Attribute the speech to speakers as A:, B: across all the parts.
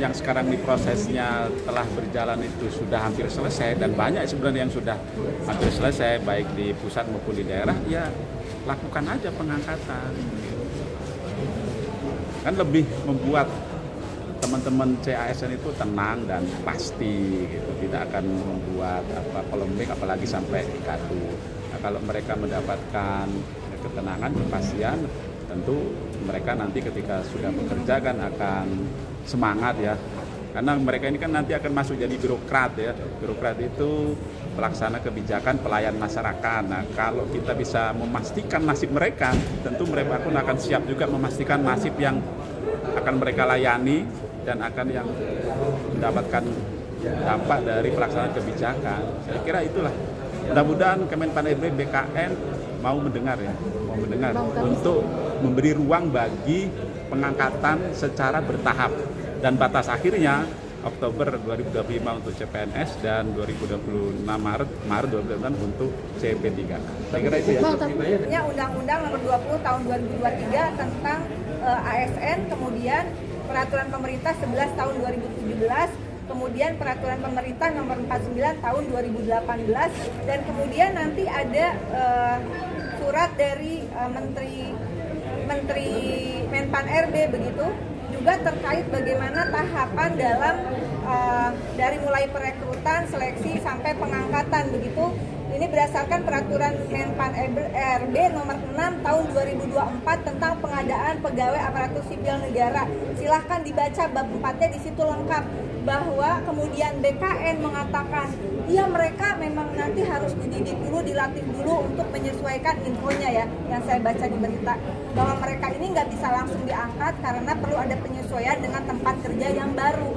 A: yang sekarang di prosesnya telah berjalan itu sudah hampir selesai, dan banyak sebenarnya yang sudah hampir selesai baik di pusat maupun di daerah, ya lakukan aja pengangkatan. Kan lebih membuat teman-teman CASN itu tenang dan pasti gitu, tidak akan membuat polemik apalagi sampai gaduh. Nah, kalau mereka mendapatkan ketenangan, kepastian, tentu mereka nanti ketika sudah bekerja kan akan semangat ya, karena mereka ini kan nanti akan masuk jadi birokrat ya. Birokrat itu pelaksana kebijakan pelayan masyarakat. Nah, kalau kita bisa memastikan nasib mereka, tentu mereka pun akan siap juga memastikan nasib yang akan mereka layani dan akan yang mendapatkan dampak dari pelaksanaan kebijakan. Saya kira itulah. Mudah-mudahan Kemenpan RB BKN mau mendengar ya, mau mendengar untuk memberi ruang bagi pengangkatan secara bertahap, dan batas akhirnya Oktober 2025 untuk CPNS dan 2026 Maret 2026 untuk CP3. Saya kira itu ya.
B: Undang-Undang Nomor 20 Tahun 2023 tentang ASN, kemudian Peraturan Pemerintah 11 Tahun 2017, kemudian Peraturan Pemerintah Nomor 49 Tahun 2018, dan kemudian nanti ada surat dari Menteri Menpan RB begitu, juga terkait bagaimana tahapan dalam dari mulai perekrutan, seleksi sampai pengangkatan begitu. Ini berdasarkan Peraturan Menpan RB Nomor 6 Tahun 2024 tentang pengadaan pegawai aparatur sipil negara. Silahkan dibaca bab 4-nya, di situ lengkap. Bahwa kemudian BKN mengatakan, iya mereka memang nanti harus dididik dulu, dilatih dulu untuk menyesuaikan infonya ya, yang saya baca di berita, bahwa mereka ini nggak bisa langsung diangkat karena perlu ada penyesuaian dengan tempat kerja yang baru.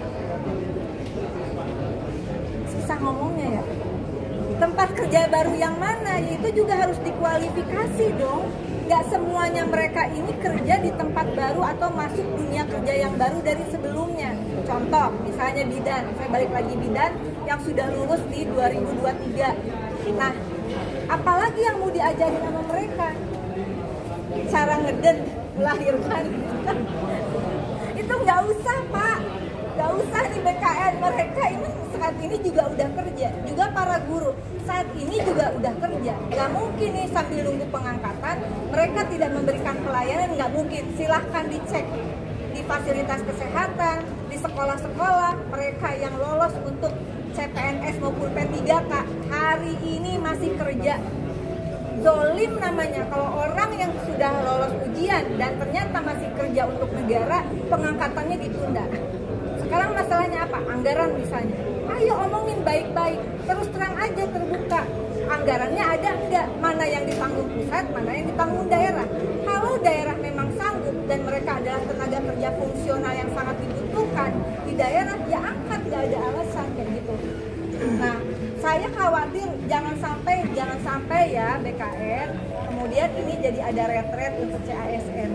B: Susah ngomongnya ya. Tempat kerja baru yang mana? Ya itu juga harus dikualifikasi dong. Nggak semuanya mereka ini kerja di tempat baru atau masuk dunia kerja yang baru dari sebelumnya. Contoh, misalnya bidan, saya balik lagi bidan yang sudah lulus di 2023. Nah, apalagi yang mau diajarin sama mereka? Cara ngeden, melahirkan. Itu nggak usah, Pak. Nggak usah di BKN, mereka ini saat ini juga udah kerja. Juga para guru saat ini juga udah kerja. Nggak mungkin nih sambil nunggu pengangkatan mereka tidak memberikan pelayanan, nggak mungkin. Silahkan dicek di fasilitas kesehatan, di sekolah-sekolah, mereka yang lolos untuk CPNS maupun P3K hari ini masih kerja. Zolim namanya kalau orang yang sudah lolos ujian dan ternyata masih kerja untuk negara, pengangkatannya ditunda. Sekarang masalahnya apa? Anggaran misalnya. Ayo omongin baik-baik, terus terang aja, terbuka. Anggarannya ada enggak? Mana yang ditanggung pusat, mana yang ditanggung daerah. Kalau daerah memang sanggup dan mereka adalah tenaga kerja fungsional yang sangat dibutuhkan di daerah, ya angkat, nggak ada alasan kayak gitu. Nah, saya khawatir jangan sampai ya BKN kemudian ini jadi ada retret untuk CASN.